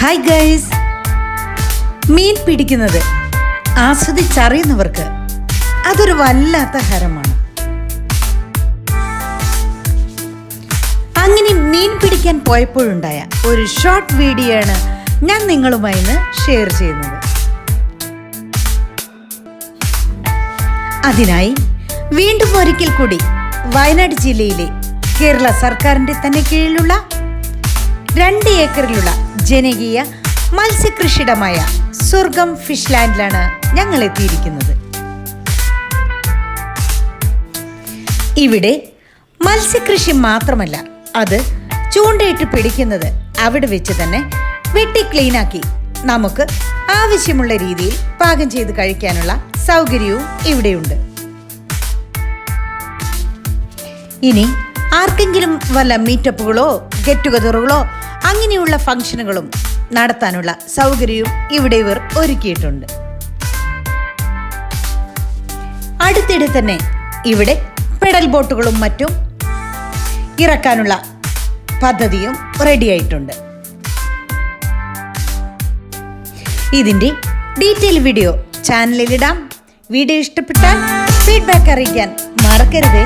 Hi guys, മീൻ പിടിക്കുന്നത് ആസ്വദിച്ചറിയുന്നവർക്ക് അതൊരു വല്ലാത്ത ഹരമാണ്. അങ്ങനെ മീൻ പിടിക്കാൻ പോയപ്പോഴുണ്ടായ ഒരു ഷോർട്ട് വീഡിയോ ആണ് ഞാൻ നിങ്ങളുമായി ഷെയർ ചെയ്യുന്നത്. അതിനായി വീണ്ടും ഒരിക്കൽ കൂടി വയനാട് ജില്ലയിലെ കേരള സർക്കാരിൻ്റെ തന്നെ കീഴിലുള്ള 2 ഏക്കറിലുള്ള ജനകീയ മത്സ്യകൃഷിയിടമായ സ്വർഗം ഫിഷ് ലാൻഡിലാണ് ഞങ്ങൾ എത്തിയിരിക്കുന്നത്. ഇവിടെ മത്സ്യകൃഷി മാത്രമല്ല, അത് ചൂണ്ടയിട്ട് പിടിക്കുന്നത് അവിടെ വെച്ച് തന്നെ വെട്ടി ക്ലീനാക്കി നമുക്ക് ആവശ്യമുള്ള രീതിയിൽ പാകം ചെയ്ത് കഴിക്കാനുള്ള സൗകര്യവും ഇവിടെയുണ്ട്. ഇനി ആർക്കെങ്കിലും വല്ല മീറ്റപ്പുകളോ ഗെറ്റ് ടുഗദറുകളോ അങ്ങനെയുള്ള ഫംഗ്ഷനുകളും നടത്താനുള്ള സൗകര്യവും ഇവിടെ ഇവർ ഒരുക്കിയിട്ടുണ്ട്. അടുത്തിടെ തന്നെ ഇവിടെ പെഡൽ ബോട്ടുകളും മറ്റും ഇറക്കാനുള്ള പദ്ധതിയും റെഡിയായിട്ടുണ്ട്. ഇതിൻ്റെ ഡീറ്റെയിൽ വീഡിയോ ചാനലിലിടാം. വീഡിയോ ഇഷ്ടപ്പെട്ടാൽ ഫീഡ്ബാക്ക് അറിയിക്കാൻ മറക്കരുതേ.